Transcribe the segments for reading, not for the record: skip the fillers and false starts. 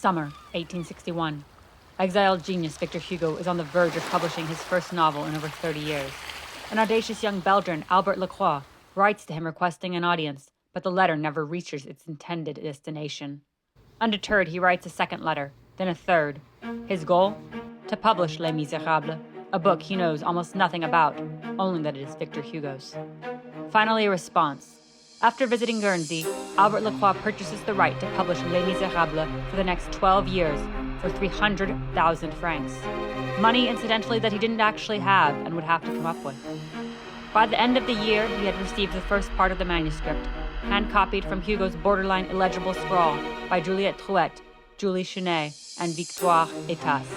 Summer, 1861. Exiled genius Victor Hugo is on the verge of publishing his first novel in over 30 years. An audacious young Belgian, Albert Lacroix, writes to him requesting an audience, but the letter never reaches its intended destination. Undeterred, he writes a second letter, then a third. His goal? To publish Les Miserables, a book he knows almost nothing about, only that it is Victor Hugo's. Finally, a response. After visiting Guernsey, Albert Lacroix purchases the right to publish Les Miserables for the next 12 years for 300,000 francs. Money, incidentally, that he didn't actually have and would have to come up with. By the end of the year, he had received the first part of the manuscript, hand-copied from Hugo's borderline illegible scrawl by Juliette Drouet, Julie Chenet, and Victoire Etas.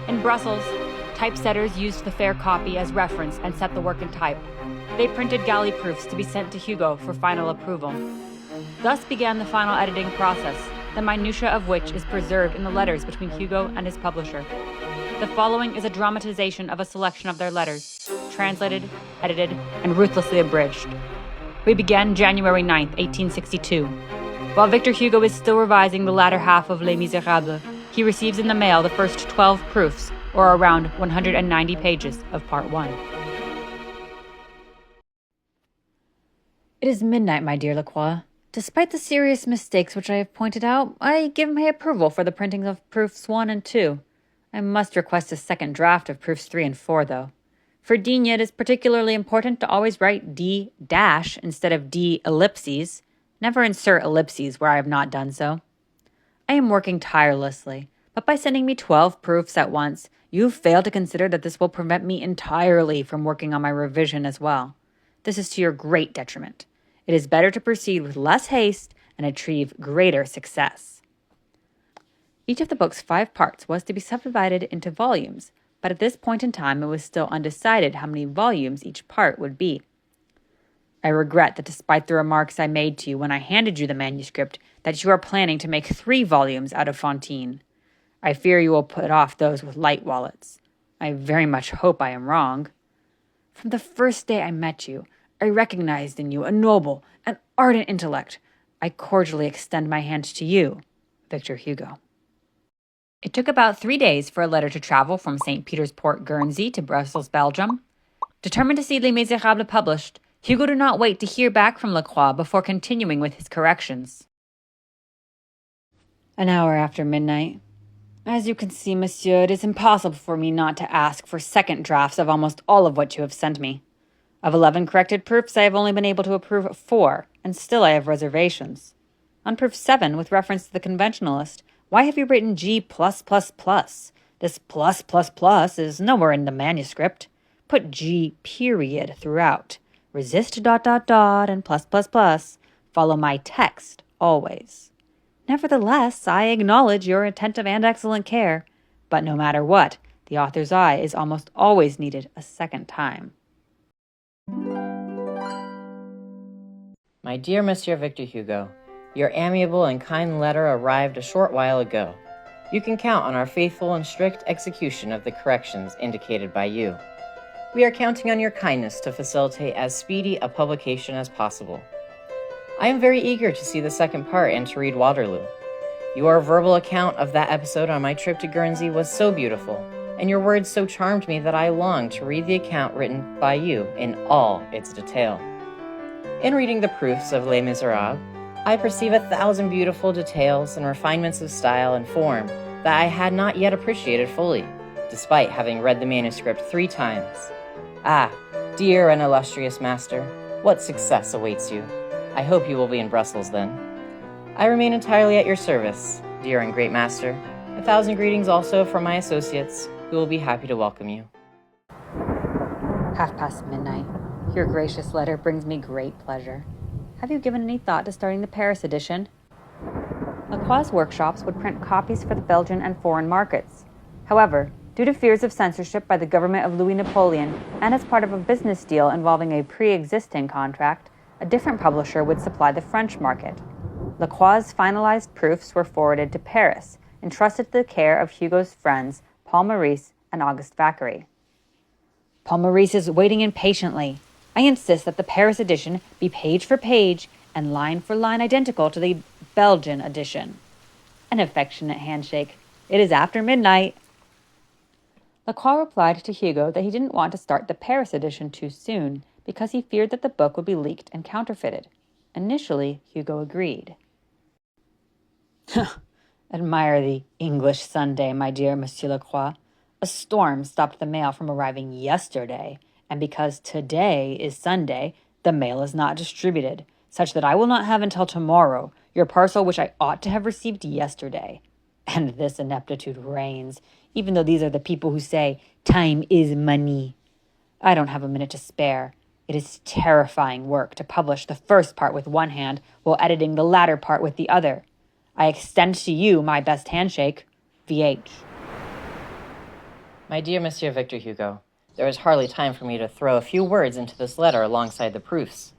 In Brussels, typesetters used the fair copy as reference and set the work in type. They printed galley proofs to be sent to Hugo for final approval. Thus began the final editing process, the minutiae of which is preserved in the letters between Hugo and his publisher. The following is a dramatization of a selection of their letters, translated, edited, and ruthlessly abridged. We began January 9th, 1862. While Victor Hugo is still revising the latter half of Les Miserables, he receives in the mail the first 12 proofs, or around 190 pages of Part 1. It is midnight, my dear Lacroix. Despite the serious mistakes which I have pointed out, I give my approval for the printing of proofs 1 and 2. I must request a second draft of proofs 3 and 4, though. For Digne, it is particularly important to always write D- instead of D ellipses. Never insert ellipses where I have not done so. I am working tirelessly, but by sending me 12 proofs at once, you fail to consider that this will prevent me entirely from working on my revision as well. This is to your great detriment. It is better to proceed with less haste and achieve greater success. Each of the book's 5 parts was to be subdivided into volumes, but at this point in time it was still undecided how many volumes each part would be. I regret that despite the remarks I made to you when I handed you the manuscript, that you are planning to make 3 volumes out of Fantine. I fear you will put off those with light wallets. I very much hope I am wrong. From the first day I met you, I recognized in you a noble and ardent intellect. I cordially extend my hand to you, Victor Hugo. It took about 3 days for a letter to travel from St. Peter's Port, Guernsey to Brussels, Belgium. Determined to see Les Miserables published, Hugo did not wait to hear back from Lacroix before continuing with his corrections. An hour after midnight. As you can see, monsieur, it is impossible for me not to ask for second drafts of almost all of what you have sent me. Of 11 corrected proofs, I have only been able to approve 4, and still I have reservations. On proof 7, with reference to the conventionalist, why have you written G+++? This +++ is nowhere in the manuscript. Put G period throughout. Resist ... and +++. Follow my text, always. Nevertheless, I acknowledge your attentive and excellent care, but no matter what, the author's eye is almost always needed a second time. My dear Monsieur Victor Hugo, your amiable and kind letter arrived a short while ago. You can count on our faithful and strict execution of the corrections indicated by you. We are counting on your kindness to facilitate as speedy a publication as possible. I am very eager to see the second part and to read Waterloo. Your verbal account of that episode on my trip to Guernsey was so beautiful, and your words so charmed me that I longed to read the account written by you in all its detail. In reading the proofs of Les Miserables, I perceive 1,000 beautiful details and refinements of style and form that I had not yet appreciated fully, despite having read the manuscript 3 times. Ah, dear and illustrious master, what success awaits you. I hope you will be in Brussels then. I remain entirely at your service, dear and great master. 1,000 greetings also from my associates, who will be happy to welcome you. midnight. Your gracious letter brings me great pleasure. Have you given any thought to starting the Paris edition? Lacroix's workshops would print copies for the Belgian and foreign markets. However, due to fears of censorship by the government of Louis Napoleon and as part of a business deal involving a pre-existing contract, a different publisher would supply the French market. Lacroix's finalized proofs were forwarded to Paris, entrusted to the care of Hugo's friends Paul Maurice and Auguste Vacquerie. Paul Maurice is waiting impatiently. I insist that the Paris edition be page for page and line for line identical to the Belgian edition. An affectionate handshake. It is after midnight. Lacroix replied to Hugo that he didn't want to start the Paris edition too soon because he feared that the book would be leaked and counterfeited. Initially, Hugo agreed. Admire the English Sunday, my dear Monsieur Lacroix. A storm stopped the mail from arriving yesterday, and because today is Sunday, the mail is not distributed, such that I will not have until tomorrow your parcel which I ought to have received yesterday. And this ineptitude reigns, even though these are the people who say, time is money. I don't have a minute to spare. It is terrifying work to publish the first part with one hand while editing the latter part with the other. I extend to you my best handshake, VH. My dear Monsieur Victor Hugo, there is hardly time for me to throw a few words into this letter alongside the proofs.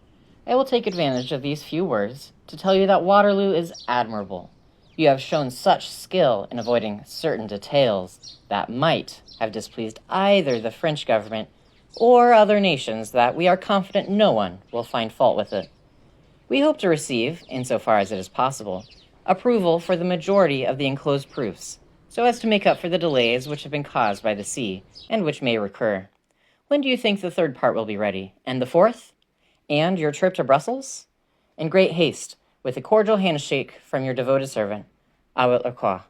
I will take advantage of these few words to tell you that Waterloo is admirable. You have shown such skill in avoiding certain details that might have displeased either the French government or other nations that we are confident no one will find fault with it. We hope to receive, insofar as it is possible, approval for the majority of the enclosed proofs, so as to make up for the delays which have been caused by the sea, and which may recur. When do you think the third part will be ready? And the fourth? And your trip to Brussels? In great haste, with a cordial handshake from your devoted servant, Albert Lacroix.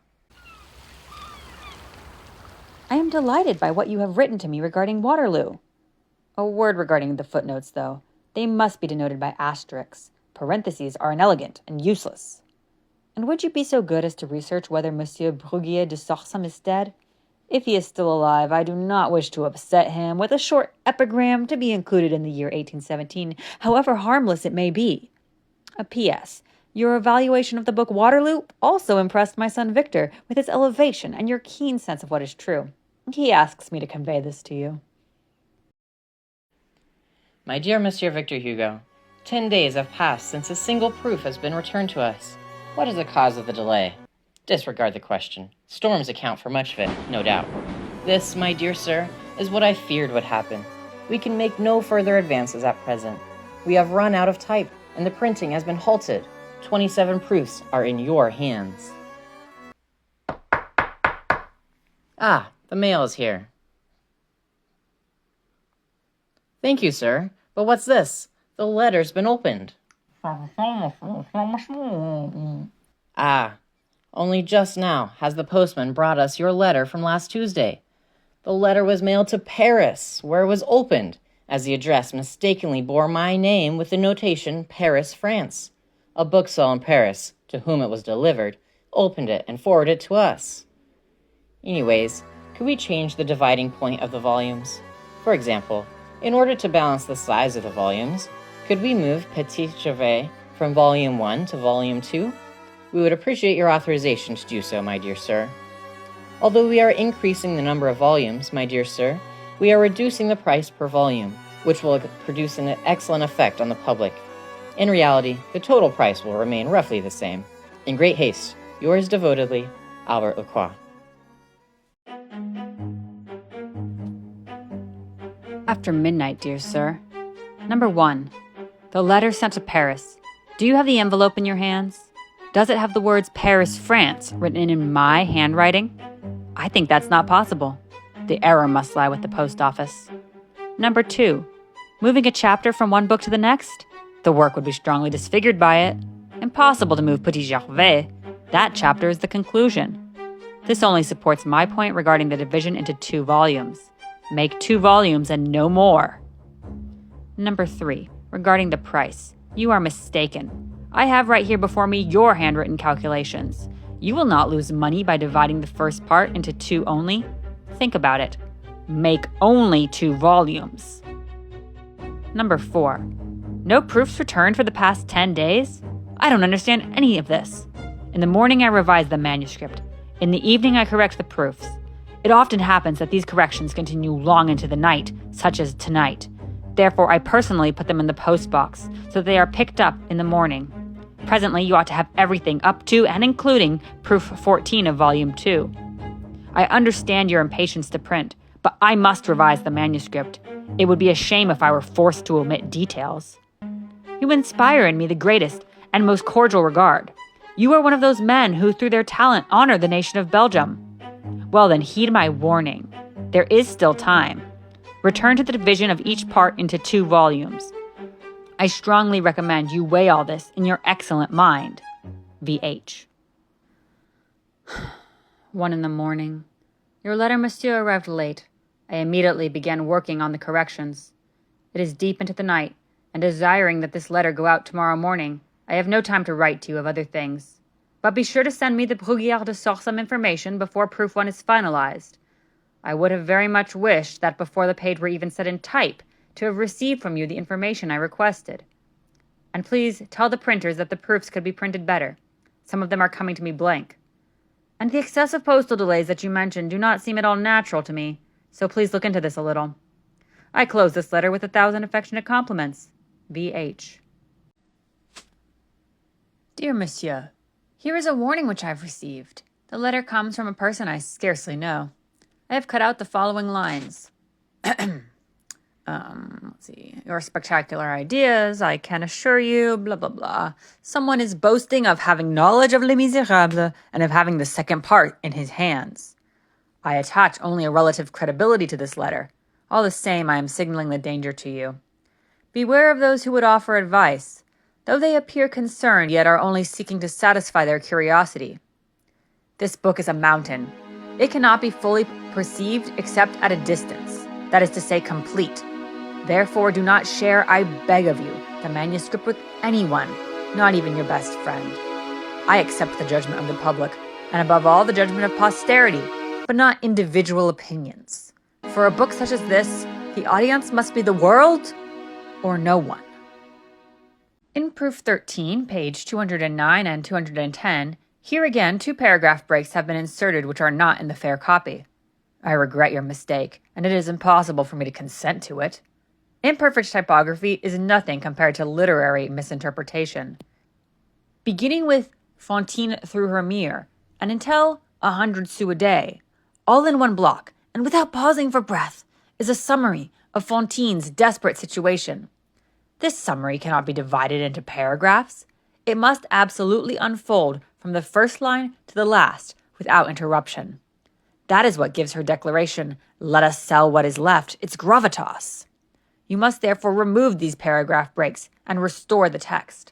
I am delighted by what you have written to me regarding Waterloo. A word regarding the footnotes, though. They must be denoted by asterisks. Parentheses are inelegant and useless. And would you be so good as to research whether Monsieur Bruguier de Sorsum is dead? If he is still alive, I do not wish to upset him with a short epigram to be included in the year 1817, however harmless it may be. A P.S. Your evaluation of the book Waterloo also impressed my son Victor with its elevation and your keen sense of what is true. He asks me to convey this to you. My dear Monsieur Victor Hugo, 10 days have passed since a single proof has been returned to us. What is the cause of the delay? Disregard the question. Storms account for much of it, no doubt. This, my dear sir, is what I feared would happen. We can make no further advances at present. We have run out of type, and the printing has been halted. 27 proofs are in your hands. Ah, the mail is here. Thank you, sir. But what's this? The letter's been opened. Ah, only just now has the postman brought us your letter from last Tuesday. The letter was mailed to Paris, where it was opened, as the address mistakenly bore my name with the notation Paris, France. A bookseller in Paris, to whom it was delivered, opened it and forwarded it to us. Anyways, could we change the dividing point of the volumes? For example, in order to balance the size of the volumes, could we move Petit Gervais from Volume 1 to Volume 2? We would appreciate your authorization to do so, my dear sir. Although we are increasing the number of volumes, my dear sir, we are reducing the price per volume, which will produce an excellent effect on the public. In reality, the total price will remain roughly the same. In great haste, yours devotedly, Albert Lacroix. After midnight, dear sir. Number 1. The letter sent to Paris. Do you have the envelope in your hands? Does it have the words Paris, France written in my handwriting? I think that's not possible. The error must lie with the post office. Number 2. Moving a chapter from one book to the next? The work would be strongly disfigured by it. Impossible to move Petit Gervais. That chapter is the conclusion. This only supports my point regarding the division into 2 volumes. Make 2 volumes and no more. Number 3. Regarding the price. You are mistaken. I have right here before me your handwritten calculations. You will not lose money by dividing the first part into 2 only. Think about it. Make only 2 volumes. Number 4. No proofs returned for the past 10 days? I don't understand any of this. In the morning I revise the manuscript. In the evening I correct the proofs. It often happens that these corrections continue long into the night, such as tonight. Therefore, I personally put them in the post box so that they are picked up in the morning. Presently, you ought to have everything up to and including proof 14 of volume 2. I understand your impatience to print, but I must revise the manuscript. It would be a shame if I were forced to omit details. You inspire in me the greatest and most cordial regard. You are one of those men who, through their talent, honor the nation of Belgium. Well then, heed my warning. There is still time. Return to the division of each part into 2 volumes. I strongly recommend you weigh all this in your excellent mind. VH. 1 a.m. Your letter, monsieur, arrived late. I immediately began working on the corrections. It is deep into the night, and desiring that this letter go out tomorrow morning, I have no time to write to you of other things. But be sure to send me the Bruguière de Sorsum information before proof 1 is finalized. I would have very much wished that before the page were even set in type, to have received from you the information I requested. And please tell the printers that the proofs could be printed better. Some of them are coming to me blank. And the excessive postal delays that you mentioned do not seem at all natural to me, so please look into this a little. I close this letter with 1,000 affectionate compliments. V.H. Dear Monsieur, here is a warning which I have received. The letter comes from a person I scarcely know. I have cut out the following lines. Let's see. Your spectacular ideas, I can assure you, blah, blah, blah. Someone is boasting of having knowledge of Les Miserables and of having the second part in his hands. I attach only a relative credibility to this letter. All the same, I am signaling the danger to you. Beware of those who would offer advice. Though they appear concerned, yet are only seeking to satisfy their curiosity. This book is a mountain. It cannot be fully perceived except at a distance, that is to say, complete. Therefore, do not share, I beg of you, the manuscript with anyone, not even your best friend. I accept the judgment of the public, and above all, the judgment of posterity, but not individual opinions. For a book such as this, the audience must be the world or no one. In Proof 13, page 209 and 210, here again 2 paragraph breaks have been inserted which are not in the fair copy. I regret your mistake, and it is impossible for me to consent to it. Imperfect typography is nothing compared to literary misinterpretation. Beginning with Fantine through her mirror, and until 100 sous a day, all in one block, and without pausing for breath, is a summary of Fantine's desperate situation. This summary cannot be divided into paragraphs. It must absolutely unfold from the first line to the last without interruption. That is what gives her declaration, "Let us sell what is left," its gravitas. You must therefore remove these paragraph breaks and restore the text.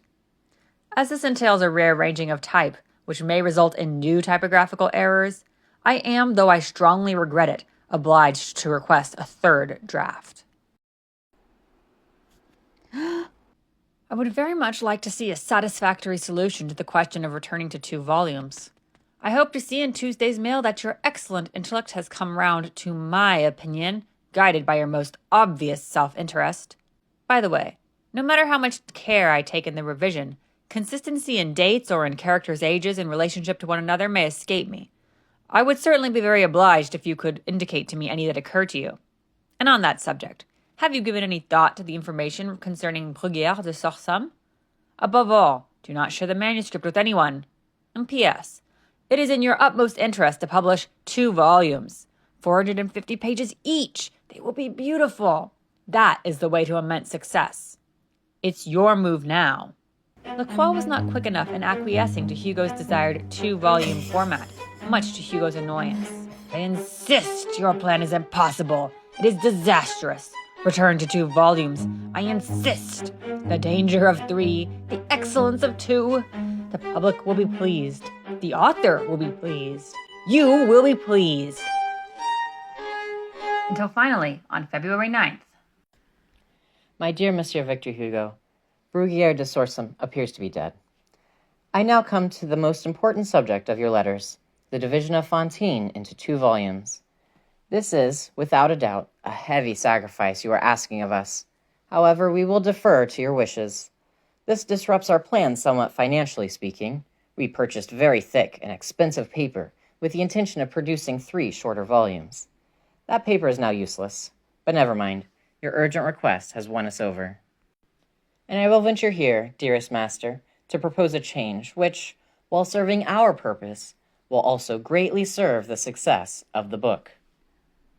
As this entails a rearranging of type, which may result in new typographical errors, I am, though I strongly regret it, obliged to request a 3rd draft. I would very much like to see a satisfactory solution to the question of returning to 2 volumes. I hope to see in Tuesday's mail that your excellent intellect has come round to my opinion, guided by your most obvious self-interest. By the way, no matter how much care I take in the revision, consistency in dates or in characters' ages in relationship to one another may escape me. I would certainly be very obliged if you could indicate to me any that occur to you. And on that subject, have you given any thought to the information concerning Bruguière de Sorsum? Above all, do not share the manuscript with anyone. And P.S. It is in your utmost interest to publish 2 volumes, 450 pages each. They will be beautiful. That is the way to immense success. It's your move now. Lacroix was not quick enough in acquiescing to Hugo's desired 2-volume format, much to Hugo's annoyance. I insist your plan is impossible. It is disastrous. Return to 2 volumes. I insist. The danger of 3, the excellence of 2. The public will be pleased. The author will be pleased. You will be pleased. Until finally, on February 9th. My dear Monsieur Victor Hugo, Bruguière de Sorsum appears to be dead. I now come to the most important subject of your letters, the division of Fantine into 2 volumes. This is, without a doubt, a heavy sacrifice you are asking of us. However, we will defer to your wishes. This disrupts our plans somewhat financially speaking. We purchased very thick and expensive paper with the intention of producing 3 shorter volumes. That paper is now useless, but never mind. Your urgent request has won us over. And I will venture here, dearest master, to propose a change which, while serving our purpose, will also greatly serve the success of the book.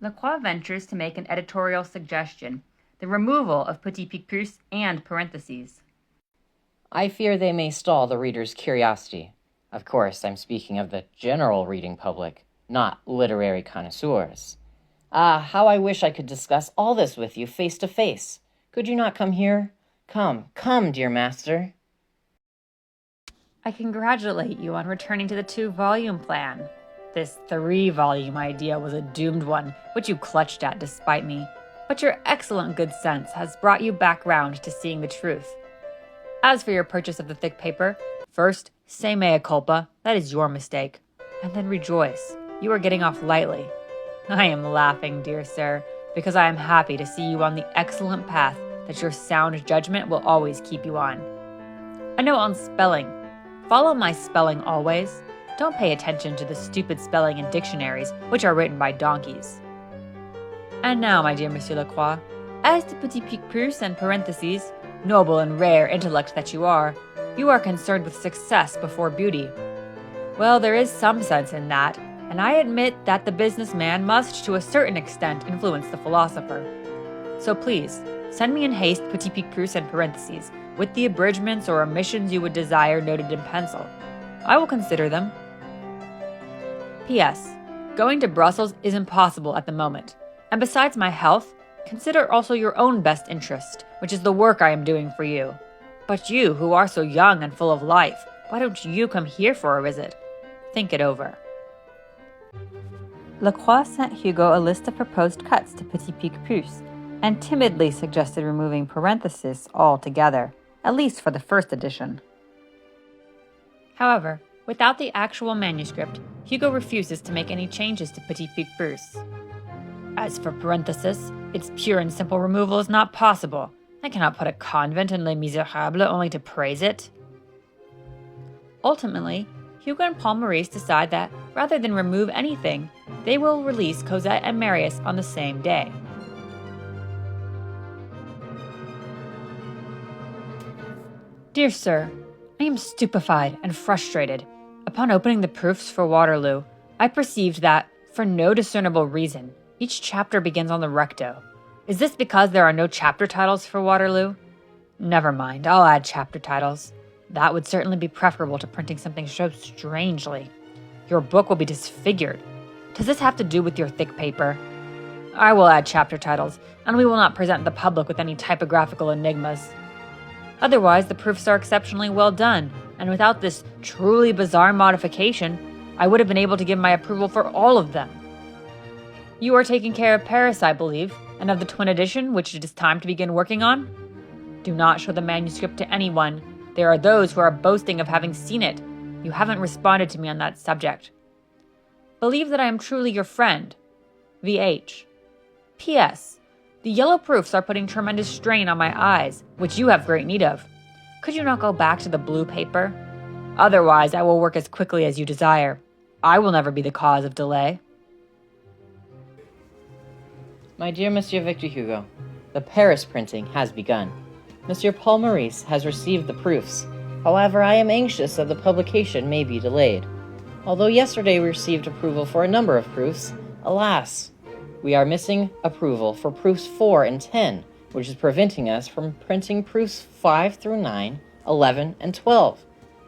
Lacroix ventures to make an editorial suggestion, the removal of petit picpus and parentheses. I fear they may stall the reader's curiosity. Of course, I'm speaking of the general reading public, not literary connoisseurs. Ah, how I wish I could discuss all this with you face to face. Could you not come here? Come, dear master. I congratulate you on returning to the 2-volume plan. This 3-volume idea was a doomed one, which you clutched at despite me. But your excellent good sense has brought you back round to seeing the truth. As for your purchase of the thick paper, first, say mea culpa, that is your mistake. And then rejoice, you are getting off lightly. I am laughing, dear sir, because I am happy to see you on the excellent path that your sound judgment will always keep you on. A note on spelling. Follow my spelling always. Don't pay attention to the stupid spelling in dictionaries, which are written by donkeys. And now, my dear Monsieur Lacroix, as to Petit Picpus and parentheses, noble and rare intellect that you are concerned with success before beauty. Well, there is some sense in that, and I admit that the businessman must, to a certain extent, influence the philosopher. So please, send me in haste Petit Picpus and parentheses, with the abridgments or omissions you would desire noted in pencil. I will consider them. P.S. Going to Brussels is impossible at the moment. And besides my health, consider also your own best interest, which is the work I am doing for you. But you, who are so young and full of life, why don't you come here for a visit? Think it over. Lacroix sent Hugo a list of proposed cuts to Petit Picpus, and timidly suggested removing parentheses altogether, at least for the first edition. However, without the actual manuscript, Hugo refuses to make any changes to Petit Picpus. As for parenthesis, its pure and simple removal is not possible. I cannot put a convent in Les Miserables only to praise it. Ultimately, Hugo and Paul Maurice decide that, rather than remove anything, they will release Cosette and Marius on the same day. Dear Sir, I am stupefied and frustrated. Upon opening the proofs for Waterloo, I perceived that, for no discernible reason, each chapter begins on the recto. Is this because there are no chapter titles for Waterloo? Never mind, I'll add chapter titles. That would certainly be preferable to printing something so strangely. Your book will be disfigured. Does this have to do with your thick paper? I will add chapter titles, and we will not present the public with any typographical enigmas. Otherwise, the proofs are exceptionally well done, and without this truly bizarre modification, I would have been able to give my approval for all of them. You are taking care of Paris, I believe, and of the twin edition, which it is time to begin working on? Do not show the manuscript to anyone. There are those who are boasting of having seen it. You haven't responded to me on that subject. Believe that I am truly your friend. V.H. P.S. The yellow proofs are putting tremendous strain on my eyes, which you have great need of. Could you not go back to the blue paper? Otherwise, I will work as quickly as you desire. I will never be the cause of delay. My dear Monsieur Victor Hugo, the Paris printing has begun. Monsieur Paul Maurice has received the proofs. However, I am anxious that the publication may be delayed. Although yesterday we received approval for a number of proofs, alas, we are missing approval for proofs 4 and 10, which is preventing us from printing proofs 5 through 9, 11, and 12.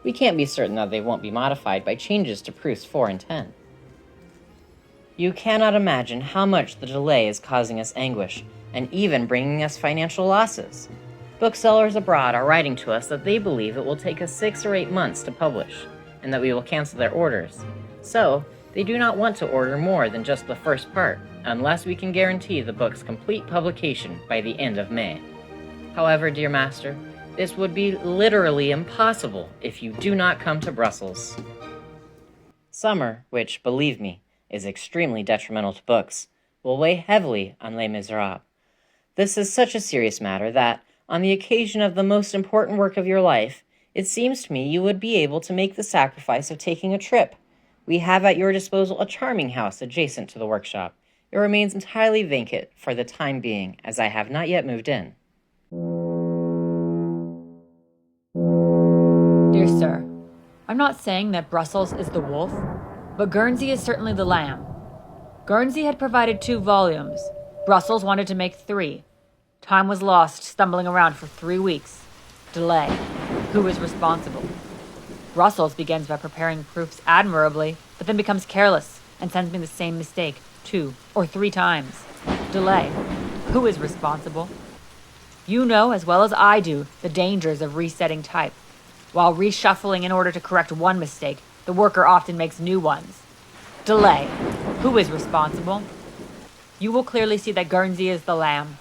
We can't be certain that they won't be modified by changes to proofs 4 and 10. You cannot imagine how much the delay is causing us anguish, and even bringing us financial losses. Booksellers abroad are writing to us that they believe it will take us 6 or 8 months to publish, and that we will cancel their orders. So, they do not want to order more than just the first part, unless we can guarantee the book's complete publication by the end of May. However, dear master, this would be literally impossible if you do not come to Brussels. Summer, which, believe me, is extremely detrimental to books, will weigh heavily on Les Miserables. This is such a serious matter that, on the occasion of the most important work of your life, it seems to me you would be able to make the sacrifice of taking a trip. We have at your disposal a charming house adjacent to the workshop. It remains entirely vacant for the time being, as I have not yet moved in. Dear sir, I'm not saying that Brussels is the wolf, but Guernsey is certainly the lamb. Guernsey had provided 2 volumes. Brussels wanted to make 3. Time was lost stumbling around for 3 weeks. Delay. Who is responsible? Brussels begins by preparing proofs admirably, but then becomes careless and sends me the same mistake 2 or 3 times. Delay. Who is responsible? You know as well as I do the dangers of resetting type. While reshuffling in order to correct one mistake, the worker often makes new ones. Delay. Who is responsible? You will clearly see that Guernsey is the lamb.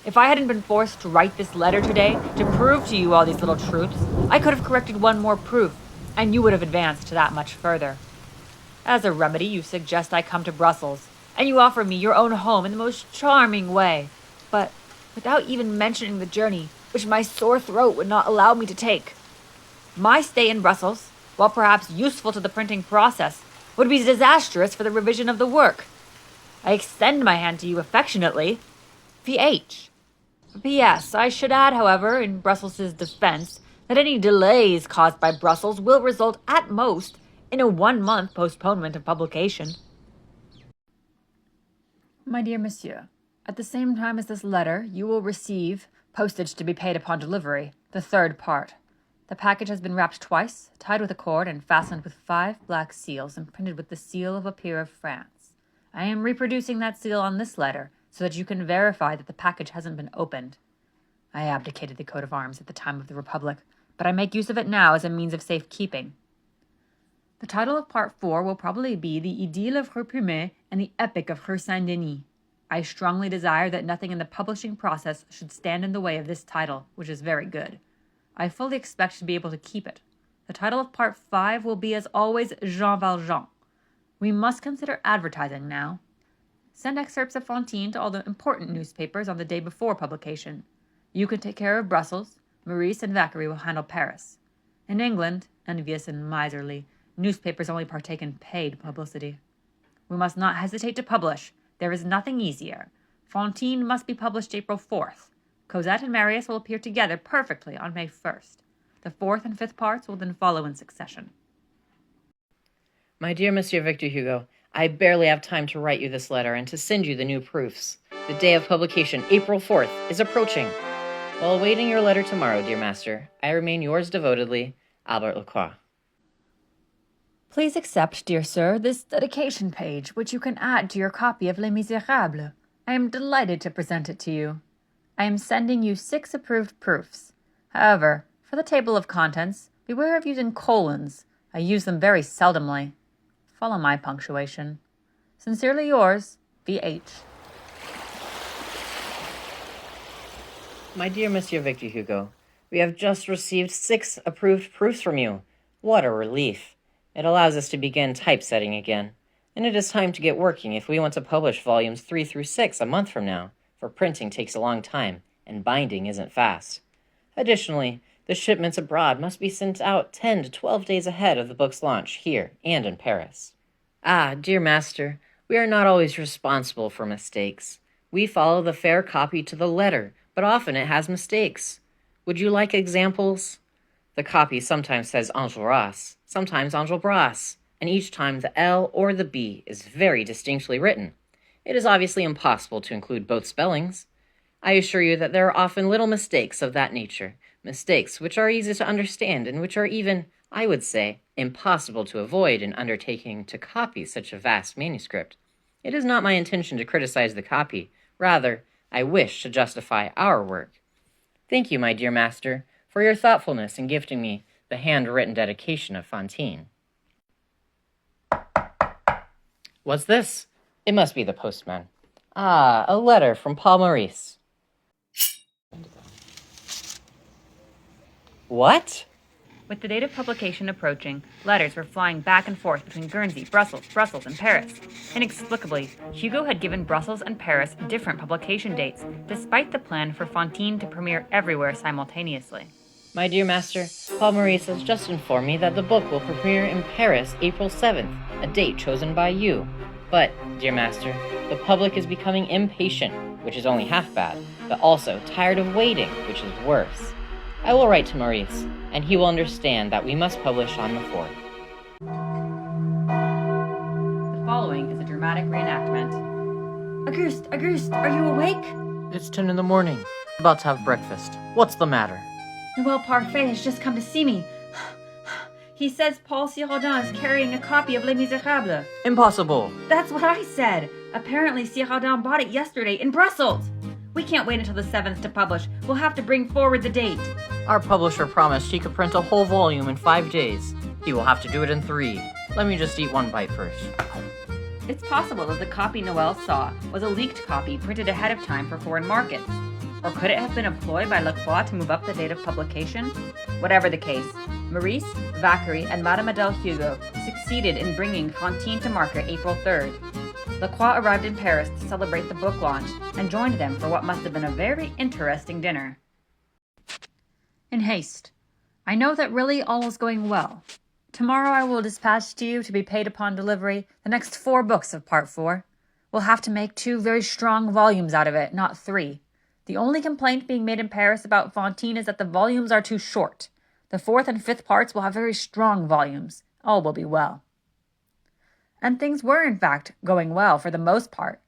If I hadn't been forced to write this letter today to prove to you all these little truths, I could have corrected one more proof, and you would have advanced that much further. As a remedy, you suggest I come to Brussels, and you offer me your own home in the most charming way, but without even mentioning the journey, which my sore throat would not allow me to take. My stay in Brussels, while perhaps useful to the printing process, would be disastrous for the revision of the work. I extend my hand to you affectionately. VH. P.S. I should add, however, in Brussels' defense, that any delays caused by Brussels will result, at most, in a 1-month postponement of publication. My dear Monsieur, at the same time as this letter, you will receive, postage to be paid upon delivery, the 3rd part. The package has been wrapped twice, tied with a cord, and fastened with 5 black seals and printed with the seal of a peer of France. I am reproducing that seal on this letter, so that you can verify that the package hasn't been opened. I abdicated the coat of arms at the time of the Republic, but I make use of it now as a means of safekeeping. The title of Part 4 will probably be The Idylle of Repumée and the Epic of Rue Saint-Denis. I strongly desire that nothing in the publishing process should stand in the way of this title, which is very good. I fully expect to be able to keep it. The title of Part 5 will be, as always, Jean Valjean. We must consider advertising now. Send excerpts of Fantine to all the important newspapers on the day before publication. You can take care of Brussels. Maurice and Thackeray will handle Paris. In England, envious and miserly, newspapers only partake in paid publicity. We must not hesitate to publish. There is nothing easier. Fantine must be published April 4th. Cosette and Marius will appear together perfectly on May 1st. The 4th and 5th parts will then follow in succession. My dear Monsieur Victor Hugo, I barely have time to write you this letter and to send you the new proofs. The day of publication, April 4th, is approaching. While awaiting your letter tomorrow, dear master, I remain yours devotedly, Albert Lacroix. Please accept, dear sir, this dedication page, which you can add to your copy of Les Miserables. I am delighted to present it to you. I am sending you 6 approved proofs. However, for the table of contents, beware of using colons. I use them very seldomly. Follow my punctuation. Sincerely yours, VH. My dear Monsieur Victor Hugo, we have just received 6 approved proofs from you. What a relief. It allows us to begin typesetting again, and it is time to get working if we want to publish volumes 3 through 6 a month from now, for printing takes a long time, and binding isn't fast. Additionally, the shipments abroad must be sent out 10 to 12 days ahead of the book's launch here and in Paris. Ah, dear master, we are not always responsible for mistakes. We follow the fair copy to the letter, but often it has mistakes. Would you like examples? The copy sometimes says Enjolras, sometimes Enjolras, and each time the L or the B is very distinctly written. It is obviously impossible to include both spellings. I assure you that there are often little mistakes of that nature, mistakes which are easy to understand and which are even, I would say, impossible to avoid in undertaking to copy such a vast manuscript. It is not my intention to criticize the copy. Rather, I wish to justify our work. Thank you, my dear master, for your thoughtfulness in gifting me the handwritten dedication of Fantine. What's this? It must be the postman. Ah, a letter from Paul Maurice. What? With the date of publication approaching, letters were flying back and forth between Guernsey, Brussels, and Paris. Inexplicably, Hugo had given Brussels and Paris different publication dates, despite the plan for Fantine to premiere everywhere simultaneously. My dear master, Paul Maurice has just informed me that the book will premiere in Paris April 7th, a date chosen by you. But, dear master, the public is becoming impatient, which is only half bad, but also tired of waiting, which is worse. I will write to Maurice, and he will understand that we must publish on the 4th. The following is a dramatic reenactment. Auguste, are you awake? It's 10 in the morning. About to have breakfast. What's the matter? Noel Parfait has just come to see me. He says Paul Ciraudon is carrying a copy of Les Miserables. Impossible! That's what I said. Apparently Ciraudon bought it yesterday in Brussels. We can't wait until the 7th to publish. We'll have to bring forward the date. Our publisher promised he could print a whole volume in 5 days. He will have to do it in 3. Let me just eat one bite first. It's possible that the copy Noel saw was a leaked copy printed ahead of time for foreign markets. Or could it have been employed by Lacroix to move up the date of publication? Whatever the case, Maurice, Vacquerie, and Mademoiselle Hugo succeeded in bringing Fantine to market April 3rd. Lacroix arrived in Paris to celebrate the book launch and joined them for what must have been a very interesting dinner. In haste, I know that really all is going well. Tomorrow I will dispatch to you to be paid upon delivery the next 4 books of Part 4. We'll have to make 2 very strong volumes out of it, not 3. The only complaint being made in Paris about Fantine is that the volumes are too short. The 4th and 5th parts will have very strong volumes. All will be well. And things were, in fact, going well for the most part.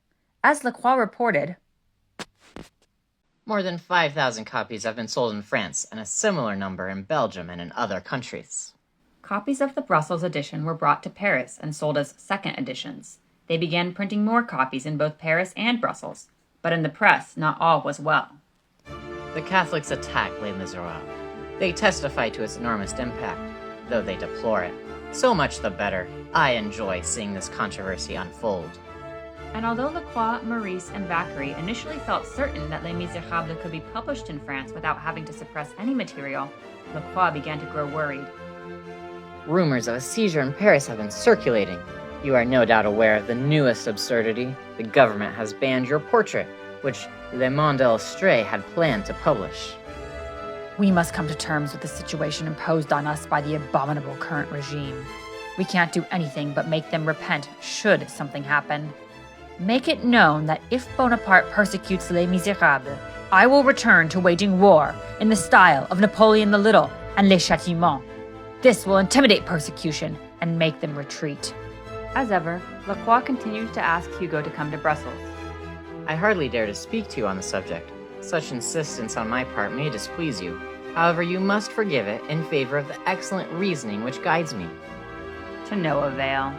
As Lacroix reported, more than 5,000 copies have been sold in France, and a similar number in Belgium and in other countries. Copies of the Brussels edition were brought to Paris and sold as second editions. They began printing more copies in both Paris and Brussels, but in the press, not all was well. The Catholics attack Les Miserables. They testify to its enormous impact, though they deplore it. So much the better. I enjoy seeing this controversy unfold. And although Lacroix, Maurice, and Vacquerie initially felt certain that Les Miserables could be published in France without having to suppress any material, Lacroix began to grow worried. Rumors of a seizure in Paris have been circulating. You are no doubt aware of the newest absurdity. The government has banned your portrait, which Le Monde Illustré had planned to publish. We must come to terms with the situation imposed on us by the abominable current regime. We can't do anything but make them repent should something happen. Make it known that if Bonaparte persecutes Les Miserables, I will return to waging war in the style of Napoleon the Little and Les Châtiments. This will intimidate persecution and make them retreat. As ever, Lacroix continued to ask Hugo to come to Brussels. I hardly dare to speak to you on the subject. Such insistence on my part may displease you. However, you must forgive it in favor of the excellent reasoning which guides me. To no avail.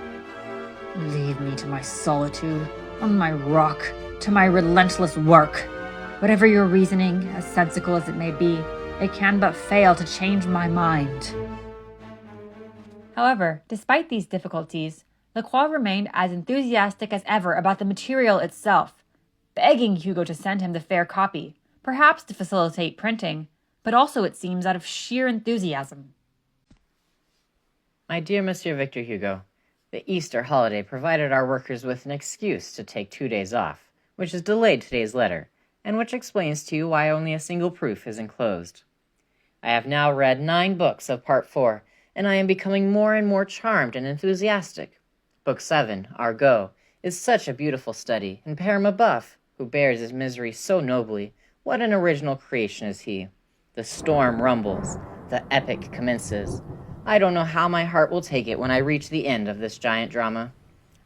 Leave me to my solitude, on my rock, to my relentless work. Whatever your reasoning, as sensible as it may be, it can but fail to change my mind. However, despite these difficulties, Lacroix remained as enthusiastic as ever about the material itself, begging Hugo to send him the fair copy, perhaps to facilitate printing, but also, it seems, out of sheer enthusiasm. My dear Monsieur Victor Hugo, the Easter holiday provided our workers with an excuse to take 2 days off, which has delayed today's letter, and which explains to you why only a single proof is enclosed. I have now read 9 books of Part 4, and I am becoming more and more charmed and enthusiastic. Book 7, Argot, is such a beautiful study, and Père Mabeuf, who bears his misery so nobly, what an original creation is he. The storm rumbles, the epic commences. I don't know how my heart will take it when I reach the end of this giant drama.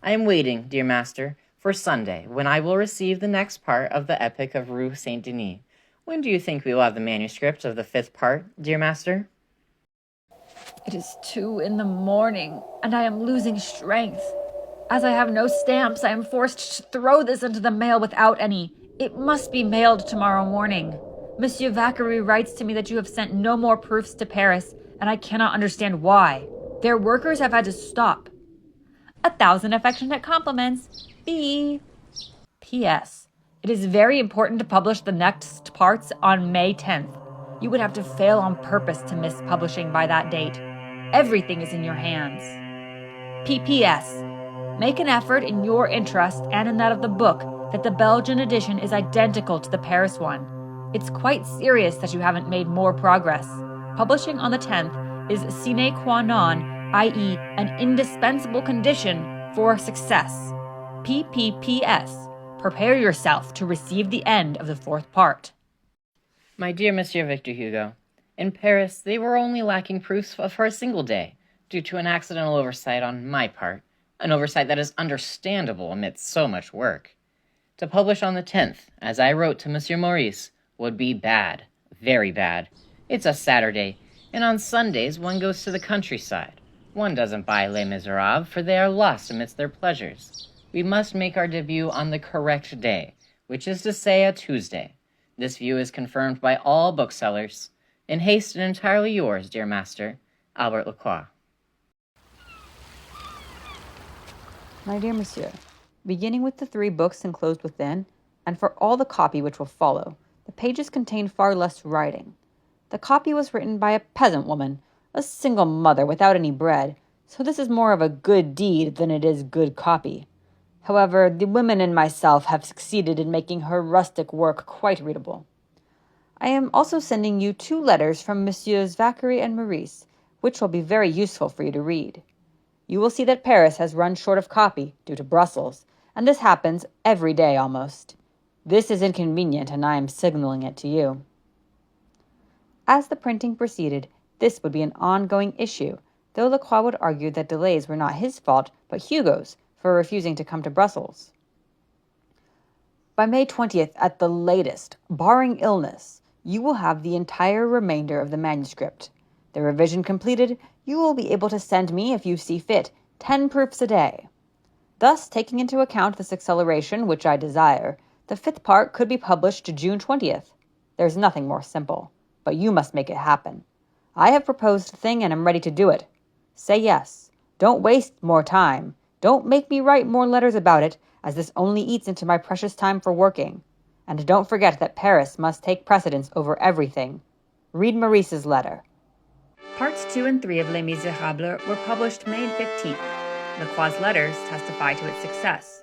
I am waiting, dear master, for Sunday, when I will receive the next part of the epic of Rue Saint-Denis. When do you think we will have the manuscript of the 5th part, dear master? It is 2 a.m, and I am losing strength. As I have no stamps, I am forced to throw this into the mail without any. It must be mailed tomorrow morning. Monsieur Vacquerie writes to me that you have sent no more proofs to Paris, and I cannot understand why. Their workers have had to stop. 1,000 affectionate compliments. B. P.S. It is very important to publish the next parts on May 10th. You would have to fail on purpose to miss publishing by that date. Everything is in your hands. P.P.S. Make an effort in your interest and in that of the book that the Belgian edition is identical to the Paris one. It's quite serious that you haven't made more progress. Publishing on the 10th is sine qua non, i.e. an indispensable condition for success. P.P.P.S. Prepare yourself to receive the end of the 4th part. My dear Monsieur Victor Hugo, in Paris they were only lacking proofs for a single day, due to an accidental oversight on my part, an oversight that is understandable amidst so much work. To publish on the 10th, as I wrote to Monsieur Maurice, would be bad, very bad. It's a Saturday, And on Sundays, one goes to the countryside. One doesn't buy Les Miserables, for they are lost amidst their pleasures. We must make our debut on the correct day, which is to say a Tuesday. This view is confirmed by all booksellers. In haste and entirely yours, dear master, Albert Lacroix. My dear monsieur, beginning with the 3 books enclosed within, and for all the copy which will follow, the pages contain far less writing. The copy was written by a peasant woman, a single mother without any bread, so this is more of a good deed than it is good copy. However, the women and myself have succeeded in making her rustic work quite readable. I am also sending you 2 letters from Messieurs Vacquerie and Maurice, which will be very useful for you to read. You will see that Paris has run short of copy due to Brussels, and this happens every day almost. This is inconvenient, and I am signaling it to you. As the printing proceeded, this would be an ongoing issue, though Lacroix would argue that delays were not his fault, but Hugo's, for refusing to come to Brussels. By May 20th at the latest, barring illness, you will have the entire remainder of the manuscript. The revision completed, you will be able to send me, if you see fit, 10 proofs a day. Thus, taking into account this acceleration, which I desire, the 5th part could be published to June 20th. There's nothing more simple, but you must make it happen. I have proposed a thing and am ready to do it. Say yes. Don't waste more time. Don't make me write more letters about it, as this only eats into my precious time for working. And don't forget that Paris must take precedence over everything. Read Maurice's letter. Parts 2 and 3 of Les Miserables were published May 15th. Lacroix's letters testify to its success.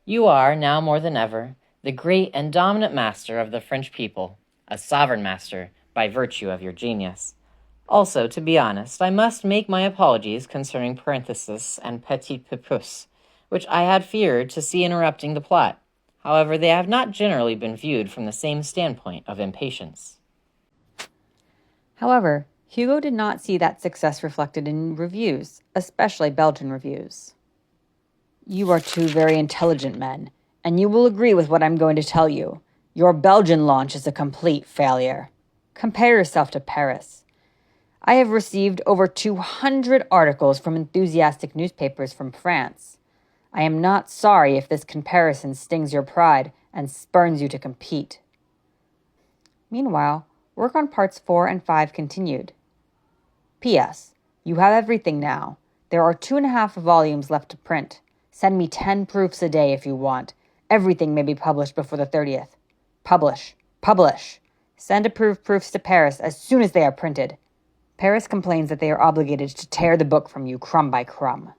You are, now more than ever, the great and dominant master of the French people, a sovereign master by virtue of your genius. Also, to be honest, I must make my apologies concerning parenthesis and petit pupus, which I had feared to see interrupting the plot. However, they have not generally been viewed from the same standpoint of impatience. However, Hugo did not see that success reflected in reviews, especially Belgian reviews. You are 2 very intelligent men, and you will agree with what I'm going to tell you. Your Belgian launch is a complete failure. Compare yourself to Paris. I have received over 200 articles from enthusiastic newspapers from France. I am not sorry if this comparison stings your pride and spurns you to compete. Meanwhile, work on parts 4 and 5 continued. P.S. You have everything now. There are 2.5 volumes left to print. Send me 10 proofs a day if you want. Everything may be published before the 30th. Publish. Publish. Send approved proofs to Paris as soon as they are printed. Paris complains that they are obligated to tear the book from you crumb by crumb.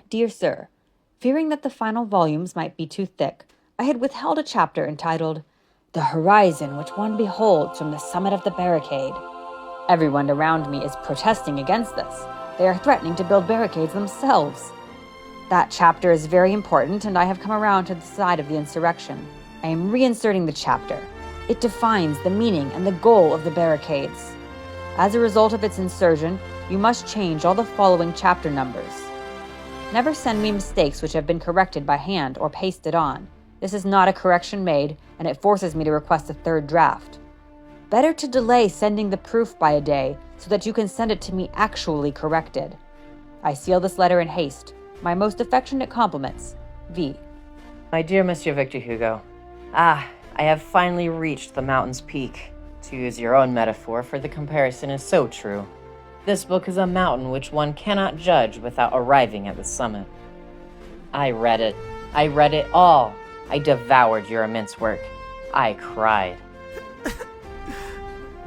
Dear Sir, fearing that the final volumes might be too thick, I had withheld a chapter entitled, The Horizon Which One Beholds from the Summit of the Barricade. Everyone around me is protesting against this. They are threatening to build barricades themselves. That chapter is very important, and I have come around to the side of the insurrection. I am reinserting the chapter. It defines the meaning and the goal of the barricades. As a result of its insertion, you must change all the following chapter numbers. Never send me mistakes which have been corrected by hand or pasted on. This is not a correction made, and it forces me to request a 3rd draft. Better to delay sending the proof by a day so that you can send it to me actually corrected. I seal this letter in haste. My most affectionate compliments, V. My dear Monsieur Victor Hugo, I have finally reached the mountain's peak. To use your own metaphor, for the comparison is so true. This book is a mountain which one cannot judge without arriving at the summit. I read it. I read it all. I devoured your immense work. I cried.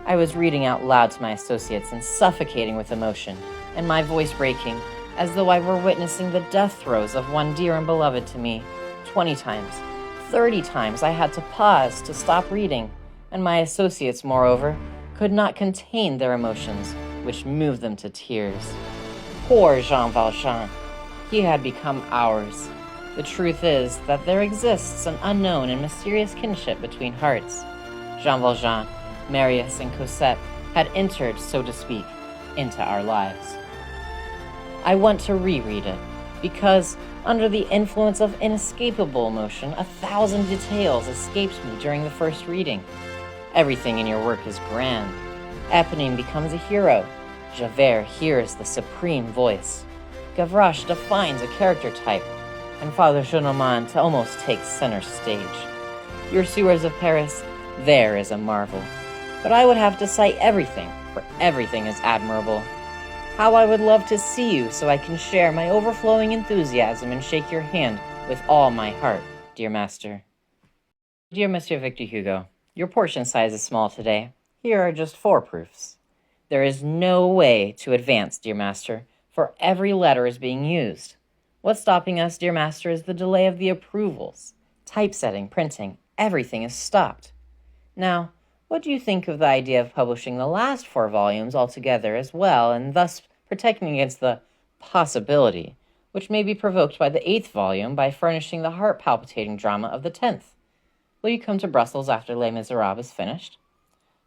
I was reading out loud to my associates and suffocating with emotion, and my voice breaking, as though I were witnessing the death throes of one dear and beloved to me. 20 times, 30 times I had to pause to stop reading, and my associates, moreover, could not contain their emotions, which moved them to tears. Poor Jean Valjean. He had become ours. The truth is that there exists an unknown and mysterious kinship between hearts. Jean Valjean, Marius, and Cosette had entered, so to speak, into our lives. I want to reread it, because, under the influence of inescapable emotion, 1,000 details escaped me during the first reading. Everything in your work is grand. Eponine becomes a hero. Javert hears the supreme voice. Gavroche defines a character type, and Father Gillenormand almost takes center stage. Your sewers of Paris, there is a marvel. But I would have to cite everything, for everything is admirable. How I would love to see you so I can share my overflowing enthusiasm and shake your hand with all my heart, dear master. Dear Monsieur Victor Hugo, your portion size is small today. Here are just 4 proofs. There is no way to advance, dear master, for every letter is being used. What's stopping us, dear master, is the delay of the approvals. Typesetting, printing, everything is stopped. Now, what do you think of the idea of publishing the last 4 volumes altogether as well, and thus protecting against the possibility, which may be provoked by the 8th volume, by furnishing the heart-palpitating drama of the 10th? Will you come to Brussels after Les Miserables is finished?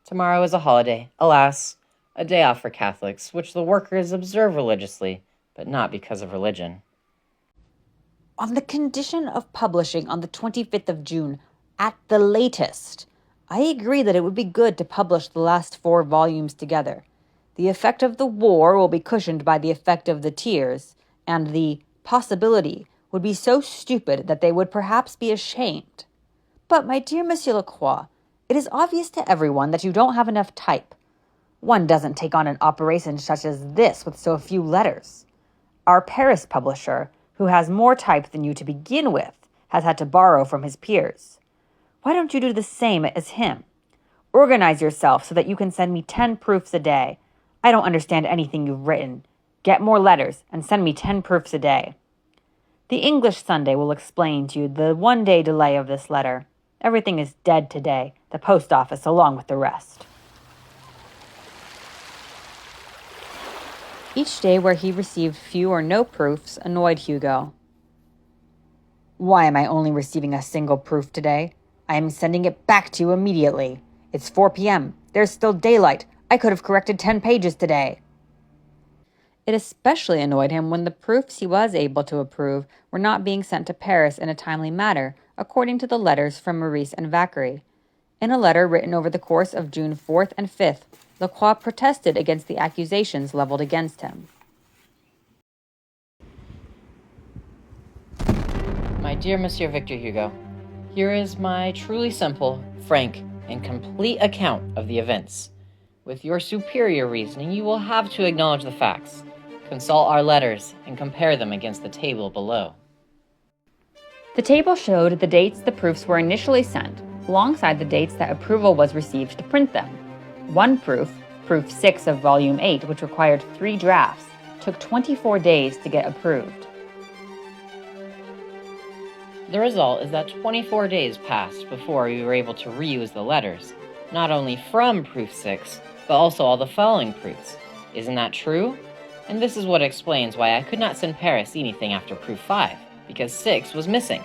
Tomorrow is a holiday, alas, a day off for Catholics, which the workers observe religiously, but not because of religion. On the condition of publishing on the 25th of June, at the latest, I agree that it would be good to publish the last 4 volumes together. The effect of the war will be cushioned by the effect of the tears, and the possibility would be so stupid that they would perhaps be ashamed. But, my dear Monsieur Lacroix, it is obvious to everyone that you don't have enough type. One doesn't take on an operation such as this with so few letters. Our Paris publisher, who has more type than you to begin with, has had to borrow from his peers. Why don't you do the same as him? Organize yourself so that you can send me 10 proofs a day. I don't understand anything you've written. Get more letters and send me 10 proofs a day. The English Sunday will explain to you the 1-day delay of this letter. Everything is dead today, the post office along with the rest. Each day where he received few or no proofs annoyed Hugo. Why am I only receiving a single proof today? I am sending it back to you immediately. It's 4 p.m. There's still daylight. I could have corrected 10 pages today. It especially annoyed him when the proofs he was able to approve were not being sent to Paris in a timely manner, according to the letters from Maurice and Vacquerie. In a letter written over the course of June 4th and 5th, Lacroix protested against the accusations leveled against him. My dear Monsieur Victor Hugo, here is my truly simple, frank, and complete account of the events. With your superior reasoning, you will have to acknowledge the facts. Consult our letters and compare them against the table below. The table showed the dates the proofs were initially sent, alongside the dates that approval was received to print them. One proof, Proof 6 of Volume 8, which required 3 drafts, took 24 days to get approved. The result is that 24 days passed before we were able to reuse the letters, not only from Proof 6, but also all the following proofs. Isn't that true? And this is what explains why I could not send Paris anything after Proof 5, because 6 was missing.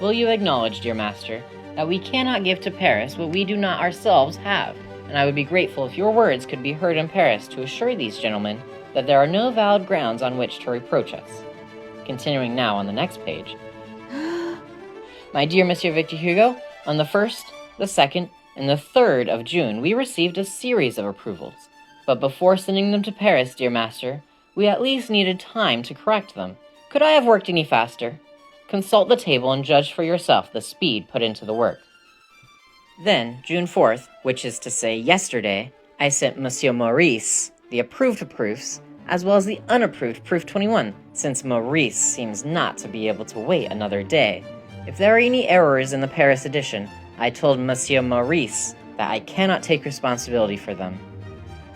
Will you acknowledge, dear master, that we cannot give to Paris what we do not ourselves have, and I would be grateful if your words could be heard in Paris to assure these gentlemen that there are no valid grounds on which to reproach us. Continuing now on the next page. My dear Monsieur Victor Hugo, on the 1st, the 2nd, and the 3rd of June, we received a series of approvals. But before sending them to Paris, dear master, we at least needed time to correct them. Could I have worked any faster? Consult the table and judge for yourself the speed put into the work. Then, June 4th, which is to say yesterday, I sent Monsieur Maurice the approved proofs, as well as the unapproved Proof 21, since Maurice seems not to be able to wait another day. If there are any errors in the Paris edition, I told Monsieur Maurice that I cannot take responsibility for them.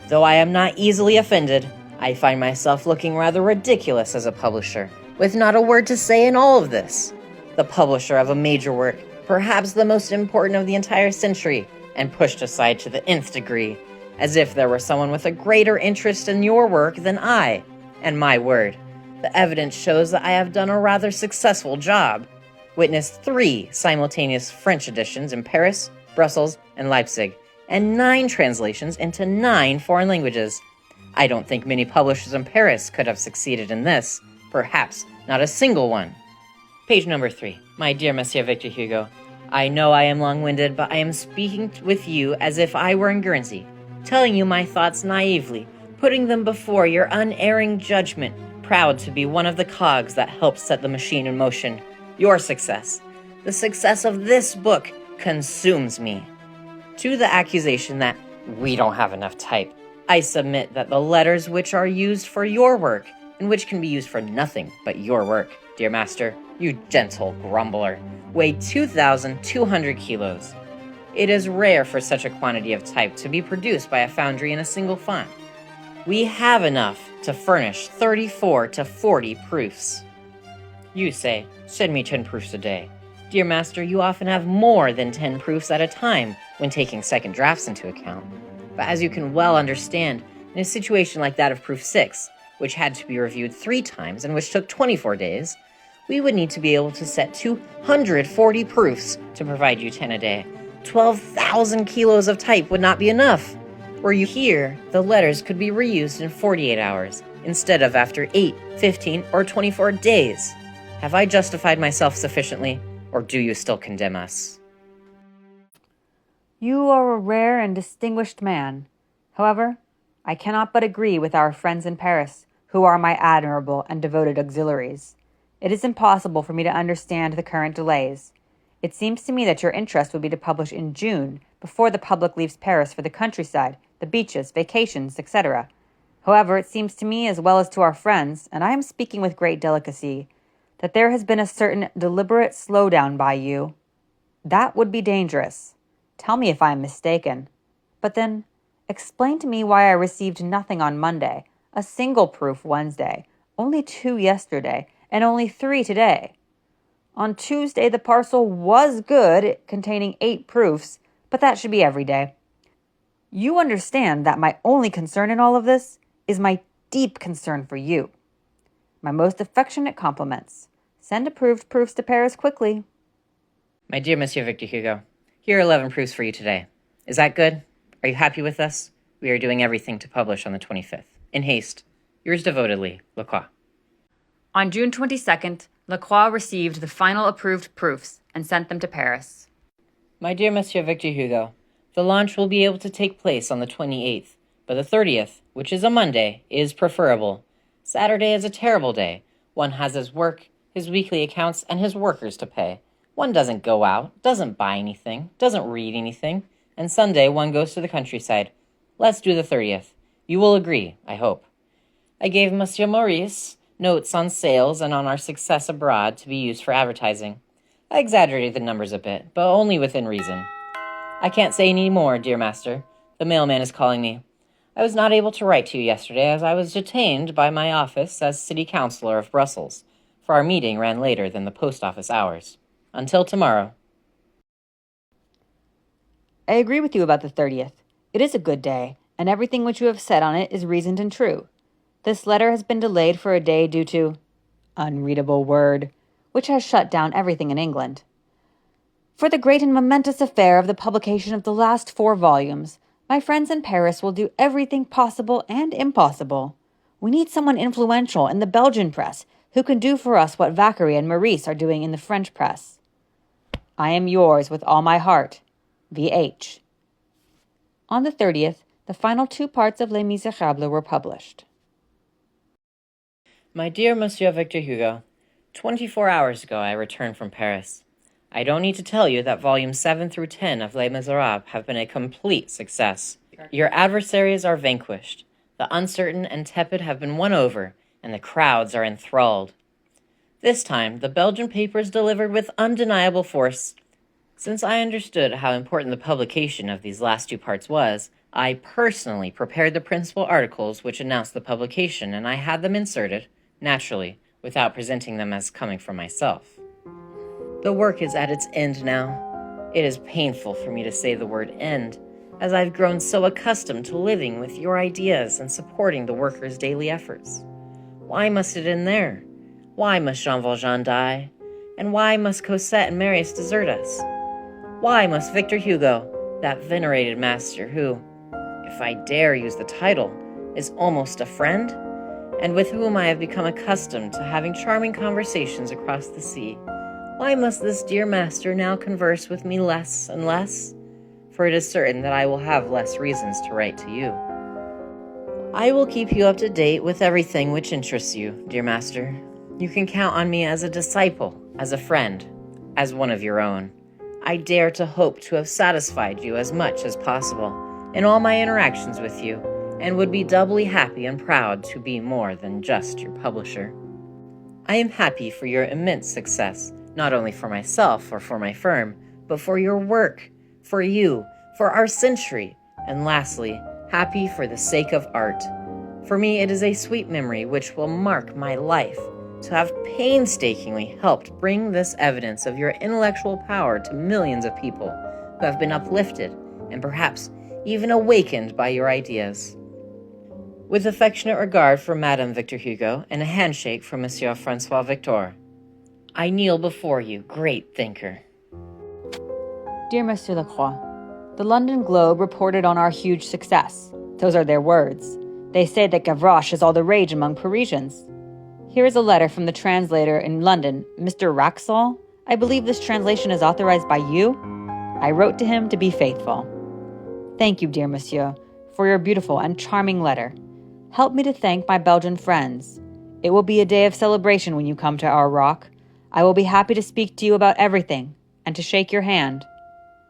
Though I am not easily offended, I find myself looking rather ridiculous as a publisher, with not a word to say in all of this. The publisher of a major work, perhaps the most important of the entire century, and pushed aside to the nth degree, as if there were someone with a greater interest in your work than I. And my word, the evidence shows that I have done a rather successful job. Witness 3 simultaneous French editions in Paris, Brussels, and Leipzig, and 9 translations into 9 foreign languages. I don't think many publishers in Paris could have succeeded in this, perhaps not a single one. Page number 3. My dear Monsieur Victor Hugo, I know I am long-winded, but I am speaking with you as if I were in Guernsey. telling you my thoughts naively, putting them before your unerring judgment, proud to be one of the cogs that helps set the machine in motion. Your success, the success of this book, consumes me. To the accusation that we don't have enough type, I submit that the letters which are used for your work, and which can be used for nothing but your work, dear master, you gentle grumbler, weigh 2,200 kilos. It is rare for such a quantity of type to be produced by a foundry in a single font. We have enough to furnish 34 to 40 proofs. You say, send me 10 proofs a day. Dear master, you often have more than 10 proofs at a time when taking second drafts into account. But as you can well understand, in a situation like that of proof 6, which had to be reviewed 3 times and which took 24 days, we would need to be able to set 240 proofs to provide you 10 a day. 12,000 kilos of type would not be enough. Were you here, the letters could be reused in 48 hours, instead of after 8, 15, or 24 days. Have I justified myself sufficiently, or do you still condemn us? You are a rare and distinguished man. However, I cannot but agree with our friends in Paris, who are my admirable and devoted auxiliaries. It is impossible for me to understand the current delays. It seems to me that your interest would be to publish in June, before the public leaves Paris for the countryside, the beaches, vacations, etc. However, it seems to me, as well as to our friends, and I am speaking with great delicacy, that there has been a certain deliberate slowdown by you. That would be dangerous. Tell me if I am mistaken. But then, explain to me why I received nothing on Monday, a single proof Wednesday, only 2 yesterday, and only 3 today. On Tuesday, the parcel was good, containing 8 proofs, but that should be every day. You understand that my only concern in all of this is my deep concern for you. My most affectionate compliments. Send approved proofs to Paris quickly. My dear Monsieur Victor Hugo, here are 11 proofs for you today. Is that good? Are you happy with us? We are doing everything to publish on the 25th. In haste, yours devotedly, Lacroix. On June 22nd, Lacroix received the final approved proofs and sent them to Paris. My dear Monsieur Victor Hugo, the launch will be able to take place on the 28th, but the 30th, which is a Monday, is preferable. Saturday is a terrible day. One has his work, his weekly accounts, and his workers to pay. One doesn't go out, doesn't buy anything, doesn't read anything, and Sunday one goes to the countryside. Let's do the 30th. You will agree, I hope. I gave Monsieur Maurice notes on sales and on our success abroad to be used for advertising. I exaggerated the numbers a bit, but only within reason. I can't say any more, dear master. The mailman is calling me. I was not able to write to you yesterday as I was detained by my office as city councillor of Brussels, for our meeting ran later than the post office hours. Until tomorrow. I agree with you about the 30th. It is a good day, and everything which you have said on it is reasoned and true. This letter has been delayed for a day due to unreadable word, which has shut down everything in England. For the great and momentous affair of the publication of the last 4 volumes, my friends in Paris will do everything possible and impossible. We need someone influential in the Belgian press who can do for us what Vacquerie and Maurice are doing in the French press. I am yours with all my heart, V.H. On the 30th, the final 2 parts of Les Miserables were published. My dear Monsieur Victor Hugo, 24 hours ago I returned from Paris. I don't need to tell you that volumes 7 through 10 of Les Miserables have been a complete success. Your adversaries are vanquished. The uncertain and tepid have been won over, and the crowds are enthralled. This time, the Belgian papers delivered with undeniable force. Since I understood how important the publication of these last 2 parts was, I personally prepared the principal articles which announced the publication, and I had them inserted, naturally, without presenting them as coming from myself. The work is at its end now. It is painful for me to say the word end, as I've grown so accustomed to living with your ideas and supporting the workers' daily efforts. Why must it end there? Why must Jean Valjean die? And why must Cosette and Marius desert us? Why must Victor Hugo, that venerated master who, if I dare use the title, is almost a friend, and with whom I have become accustomed to having charming conversations across the sea, why must this dear master now converse with me less and less? for it is certain that I will have less reasons to write to you. I will keep you up to date with everything which interests you, dear master. You can count on me as a disciple, as a friend, as one of your own. I dare to hope to have satisfied you as much as possible in all my interactions with you, and would be doubly happy and proud to be more than just your publisher. I am happy for your immense success, not only for myself or for my firm, but for your work, for you, for our century, and lastly, happy for the sake of art. For me, it is a sweet memory which will mark my life, to have painstakingly helped bring this evidence of your intellectual power to millions of people who have been uplifted and perhaps even awakened by your ideas. With affectionate regard for Madame Victor Hugo and a handshake from Monsieur Francois Victor, I kneel before you, great thinker. Dear Monsieur Lacroix, the London Globe reported on our huge success. Those are their words. They say that Gavroche is all the rage among Parisians. Here is a letter from the translator in London, Mr. Raxall. I believe this translation is authorized by you. I wrote to him to be faithful. Thank you, dear Monsieur, for your beautiful and charming letter. Help me to thank my Belgian friends. It will be a day of celebration when you come to our rock. I will be happy to speak to you about everything and to shake your hand.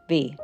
V.